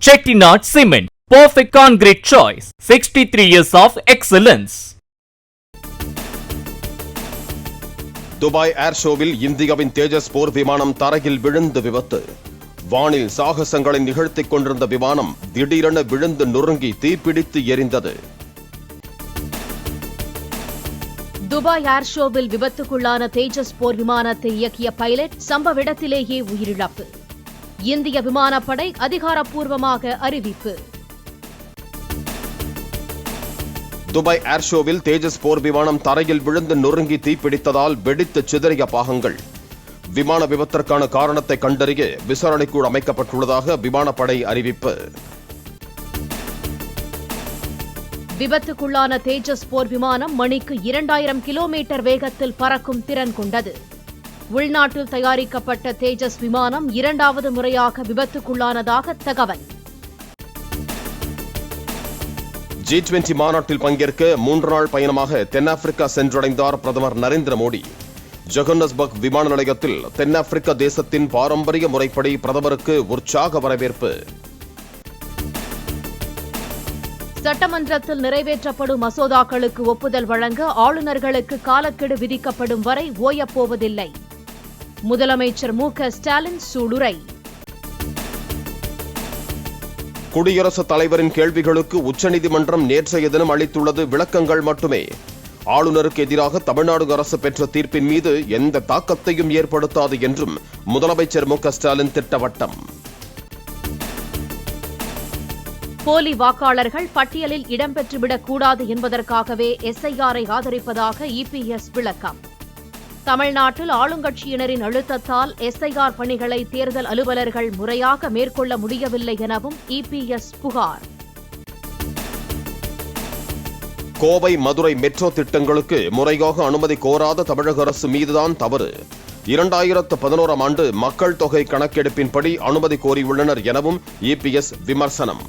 Chettinad Cement, perfect concrete choice. 63 years of excellence. Dubai ஏர் ஷோவில் இந்தியாவின் தேஜஸ் போர் விமானம் தரையில் விழுந்து விபத்து. வானில் சாகசங்களை நிகழ்த்திக் கொண்டிருந்த விமானம் திடீரென விழுந்து நொறுங்கி தீப்பிடித்து எரிந்தது. துபாய் ஏர் ஷோவில் விபத்துக்குள்ளான தேஜஸ் போர் விமானத்தை இயக்கிய பைலட் சம்பவ இடத்திலேயே உயிரிழப்பு. இந்திய விமானப்படை அதிகாரப்பூர்வமாக அறிவிப்பு. துபாய் ஏர் ஷோவில் தேஜஸ் போர் விமானம் தரையில் விழுந்து நொறுங்கி தீப்பிடித்ததால் வெடித்து சிதறிய பாகங்கள். விமான விபத்திற்கான காரணத்தை கண்டறிய விசாரணைக்குழு அமைக்கப்பட்டுள்ளதாக விமானப்படை அறிவிப்பு. விபத்துக்குள்ளான தேஜஸ் போர் விமானம் மணிக்கு 2000 கிலோமீட்டர் வேகத்தில் பறக்கும் திறன் கொண்டது. உள்நாட்டில் தயாரிக்கப்பட்ட தேஜஸ் விமானம் இரண்டாவது முறையாக விபத்துக்குள்ளானதாக தகவல். G20 மாநாட்டில் பங்கேற்க 3 நாள் பயணமாக தென்னாப்பிரிக்கா சென்றடைந்தார் பிரதமர் நரேந்திர மோடி. ஜோகன்னஸ்பர்க் விமான நிலையத்தில் தென்னாப்பிரிக்க தேசத்தின் பாரம்பரிய முறைப்படி பிரதமருக்கு உற்சாக வரவேற்பு. சட்டமன்றத்தில் நிறைவேற்றப்படும் மசோதாக்களுக்கு ஒப்புதல் வழங்க ஆளுநர்களுக்கு காலக்கெடு விதிக்கப்படும் வரை ஓயப்போவதில்லை. முதலமைச்சர் மு.க. ஸ்டாலின் சூளுரை. குடியரசுத் தலைவரின் கேள்விகளுக்கு உச்சநீதிமன்றம் நேற்றைய தினம் அளித்துள்ளது விளக்கங்கள் மட்டுமே. ஆளுநருக்கு எதிராக தமிழ்நாடு அரசு பெற்ற தீர்ப்பின் மீது எந்த தாக்கத்தையும் ஏற்படுத்தாது என்றும் முதலமைச்சர் மு.க. ஸ்டாலின் திட்டவட்டம். போலி வாக்காளர்கள் பட்டியலில் இடம்பெற்றுவிடக் கூடாது என்பதற்காகவே எஸ்ஐஆரை ஆதரிப்பதாக இபிஎஸ் விளக்கம். தமிழ்நாட்டில் ஆளுங்கட்சியினரின் அழுத்தத்தால் எஸ்ஐஆர் பணிகளை தேர்தல் அலுவலர்கள் முறையாக மேற்கொள்ள முடியவில்லை எனவும் இபிஎஸ் புகார். கோவை மதுரை மெட்ரோ திட்டங்களுக்கு முறையாக அனுமதி கோராத தமிழக அரசு மீதுதான் தவறு. 2011ஆம் ஆண்டு மக்கள் தொகை கணக்கெடுப்பின்படி அனுமதி கோரியுள்ளனர் எனவும் இபிஎஸ் விமர்சனம்.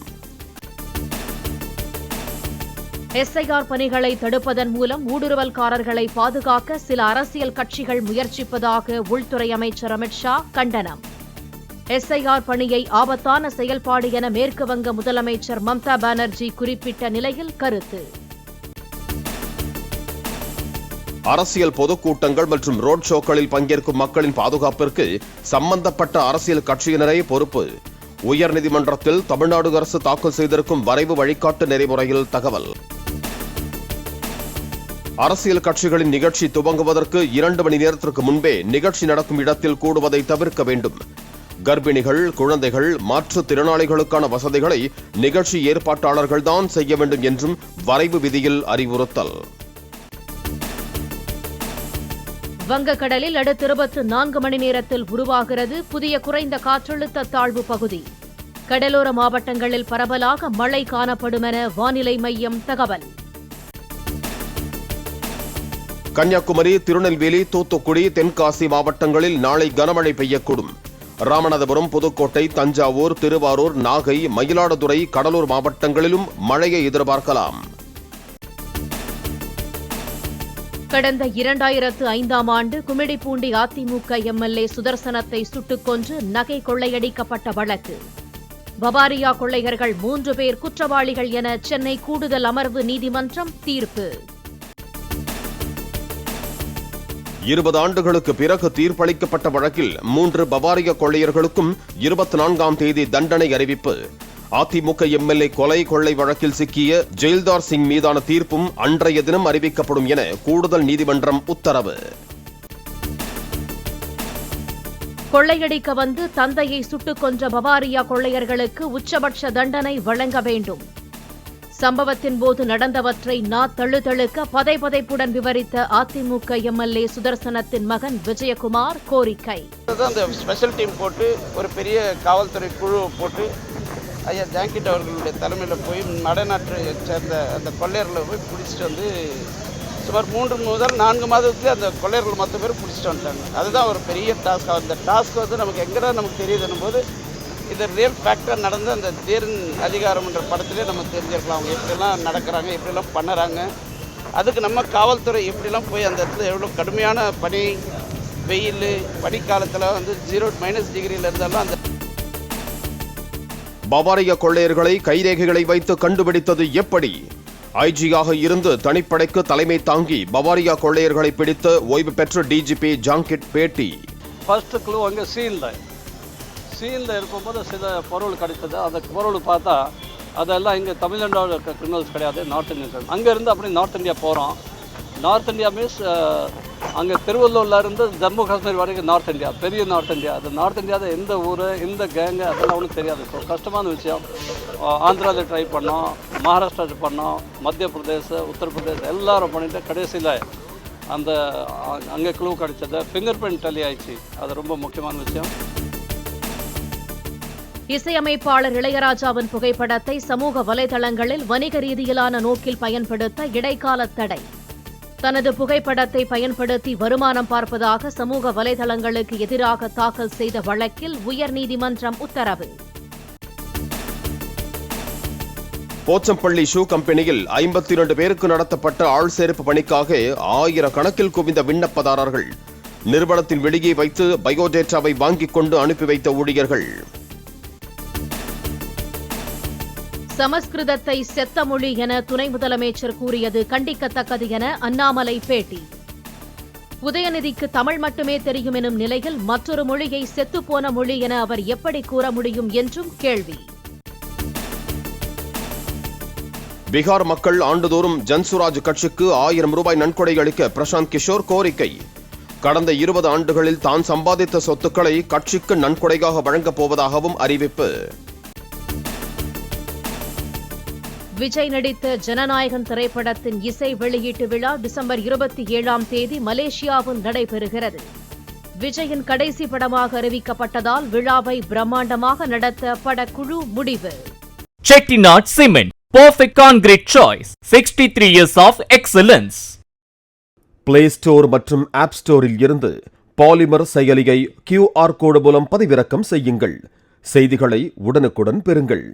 எஸ்ஐஆர் பணிகளை தடுப்பதன் மூலம் ஊடுருவல்காரர்களை பாதுகாக்க சில அரசியல் கட்சிகள் முயற்சிப்பதாக உள்துறை அமைச்சர் அமித் ஷா கண்டனம். எஸ்ஐஆர் பணியை ஆபத்தான செயல்பாடு என மேற்குவங்க முதலமைச்சர் மம்தா பானர்ஜி குறிப்பிட்ட நிலையில் கருத்து. அரசியல் பொதுக்கூட்டங்கள் மற்றும் ரோட் ஷோக்களில் பங்கேற்கும் மக்களின் பாதுகாப்பிற்கு சம்பந்தப்பட்ட அரசியல் கட்சியினரே பொறுப்பு. உயர்நீதிமன்றத்தில் தமிழ்நாடு அரசு தாக்கல் செய்திருக்கும் வரைவு வழிகாட்டு நெறிமுறையில் தகவல். அரசியல் கட்சிகளின் நிகழ்ச்சி துவங்குவதற்கு 2 மணி நேரத்திற்கு முன்பே நிகழ்ச்சி நடக்கும் இடத்தில் கூடுவதை தவிர்க்க வேண்டும். கர்ப்பிணிகள், குழந்தைகள், மாற்றுத்திறனாளிகளுக்கான வசதிகளை நிகழ்ச்சி ஏற்பாட்டாளர்கள்தான் செய்ய வேண்டும் என்றும் வரைவு விதியில் அறிவுறுத்தல். வங்கக்கடலில் அடுத்த 24 மணி நேரத்தில் உருவாகிறது புதிய குறைந்த காற்றழுத்த தாழ்வு பகுதி. கடலோர மாவட்டங்களில் பரவலாக மழை காணப்படும் என வானிலை மையம் தகவல். கன்னியாகுமரி, திருநெல்வேலி, தூத்துக்குடி, தென்காசி மாவட்டங்களில் நாளை கனமழை பெய்யக்கூடும். ராமநாதபுரம், புதுக்கோட்டை, தஞ்சாவூர், திருவாரூர், நாகை, மயிலாடுதுறை, கடலூர் மாவட்டங்களிலும் மழையை எதிர்பார்க்கலாம். கடந்த 2005ஆம் ஆண்டு கும்மிடிப்பூண்டி அதிமுக எம்எல்ஏ சுதர்சனத்தை சுட்டுக் கொன்று நகை கொள்ளையடிக்கப்பட்ட வழக்கு. பவாரியா கொள்ளையர்கள் 3 பேர் குற்றவாளிகள் என சென்னை கூடுதல் அமர்வு நீதிமன்றம் தீர்ப்பு. 20 ஆண்டுகளுக்கு பிறகு தீர்ப்பளிக்கப்பட்ட வழக்கில் 3 பவாரியா கொள்ளையர்களுக்கும் 24ஆம் தேதி தண்டனை அறிவிப்பு. அதிமுக எம்எல்ஏ கொலை கொள்ளை வழக்கில் சிக்கிய ஜெயில்தார் சிங் மீதான தீர்ப்பும் அன்றைய தினம் அறிவிக்கப்படும் என கூடுதல் நீதிமன்றம் உத்தரவு. கொள்ளையடிக்க வந்து தந்தையை சுட்டுக் கொன்ற பவாரியா கொள்ளையர்களுக்கு உச்சபட்ச தண்டனை வழங்க வேண்டும். சம்பவத்தின் போது நடந்தவற்றை தழுதழுக்க பதைபதைப்புடன் விவரித்த அதிமுக எம்எல்ஏ சுதர்சனத்தின் மகன் விஜயகுமார் கோரிக்கை. ஸ்பெஷல் டீம் போட்டு ஒரு பெரிய காவல்துறை குழு போட்டு ஐயா ஜாங்கிட் அவர்களுடைய தலைமையில் போய் வடநாட்டை சேர்ந்த அந்த கொள்ளையர்களை போய் பிடிச்சிட்டு வந்து சுமார் 3 முதல் 4 மாதத்துலேயே அந்த கொள்ளையர்கள் மொத்த பேர் பிடிச்சிட்டு வந்துட்டாங்க. அதுதான் ஒரு பெரிய டாஸ்க். அந்த டாஸ்க் வந்து நமக்கு எங்கே நமக்கு தெரியுதுன்னும் போது இந்த ரியல் ஃபேக்டர் நடந்து அந்த தேரின் அதிகாரம்ன்ற படத்திலே நம்ம தெரிஞ்சிருக்கலாம். அவங்க எப்படிலாம் நடக்கிறாங்க, எப்படிலாம் பண்ணுறாங்க. அதுக்கு நம்ம காவல்துறை எப்படிலாம் போய் அந்த இடத்துல எவ்வளோ கடுமையான பனி, வெயில், பனிக்காலத்தில் வந்து 0 - டிகிரியில் இருந்தாலும் அந்த பவாரிய கொள்ளையர்களை கைரேகைகளை வைத்து கண்டுபிடித்தது எப்படி? ஐஜியாக இருந்து தனிப்படைக்கு தலைமை தாங்கி பவாரியா கொள்ளையர்களை பிடித்த ஓய்வு பெற்ற டிஜிபி ஜாங்கிட் பேட்டி. ஃபர்ஸ்ட் க்ளூ அங்கே சீனில் இருக்கும்போது சில பொருள் கிடைத்தது. அந்த பொருள் பார்த்தா அதெல்லாம் இங்கே தமிழ்நாடு கிரிமினல்ஸ் கிடையாது, நார்த் இந்தியன். அங்கேருந்து அப்படி நார்த் இந்தியா போகிறோம். நார்த் இந்தியா மீன்ஸ் அங்கே திருவள்ளூர்லேருந்து ஜம்மு காஷ்மீர் வரைக்கும் நார்த் இந்தியா, பெரிய நார்த் இந்தியா. அது நார்த் இந்தியாவில் எந்த ஊர், எந்த கேங்கு அதெல்லாம் ஒன்றும் தெரியாது. ஸோ கஷ்டமான விஷயம். ஆந்திராவில் ட்ரை பண்ணோம், மகாராஷ்டிராவில் பண்ணோம், மத்திய பிரதேஷ், உத்தரப்பிரதேஷ் எல்லாரும் பண்ணிட்டு கடைசியில் அந்த அங்கே க்ளூ கிடைச்சது. ஃபிங்கர் பிரிண்ட் டெலி ஆயிடுச்சு. அது ரொம்ப முக்கியமான விஷயம். இசையமைப்பாளர் இளையராஜாவின் புகைப்படத்தை சமூக வலைதளங்களில் வணிக ரீதியிலான நோக்கில் பயன்படுத்த இடைக்கால தடை. தனது புகைப்படத்தை பயன்படுத்தி வருமானம் பார்ப்பதாக சமூக வலைதளங்களுக்கு எதிராக தாக்கல் செய்த வழக்கில் உயர்நீதிமன்றம் உத்தரவு. போச்சம்பள்ளி ஷூ கம்பெனியில் 52 பேருக்கு நடத்தப்பட்ட ஆள் சேர்ப்பு பணிக்காக 1000 கணக்கில் குவிந்த விண்ணப்பதாரர்கள். நிறுவனத்தின் வெளியே வைத்து பயோடேட்டாவை வாங்கிக் கொண்டு அனுப்பி வைத்த ஊழியர்கள். சமஸ்கிருதத்தை செத்த மொழி என துணை முதலமைச்சர் கூறியது கண்டிக்கத்தக்கது என அண்ணாமலை பேட்டி. உதயநிதிக்கு தமிழ் மட்டுமே தெரியும் எனும் நிலையில் மற்றொரு மொழியை செத்துப்போன மொழி என அவர் எப்படி கூற முடியும் என்றும் கேள்வி. பீகார் மக்கள் ஆண்டுதோறும் ஜன்சுராஜ் கட்சிக்கு 1000 ரூபாய் நன்கொடை அளிக்க பிரசாந்த் கிஷோர் கோரிக்கை. கடந்த 20 ஆண்டுகளில் தான் சம்பாதித்த சொத்துக்களை கட்சிக்கு நன்கொடையாக வழங்கப் போவதாகவும் அறிவிப்பு. விஜய் நடித்த ஜனநாயகன் திரைப்படத்தின் இசை வெளியீட்டு விழா டிசம்பர் 27ஆம் தேதி மலேசியாவில் நடைபெறுகிறது. விஜயின் கடைசி படமாக அறிவிக்கப்பட்டதால் விழாவை பிரம்மாண்டமாக நடத்த படக்குழு முடிவு. Chettinad Cement, perfect concrete choice. 63 years of excellence. Play store மற்றும் ஆப் ஸ்டோரில் இருந்து பாலிமர் செயலியை QR கோடு மூலம் பதிவிறக்கம் செய்யுங்கள். செய்திகளை உடனுக்குடன் பெறுங்கள்.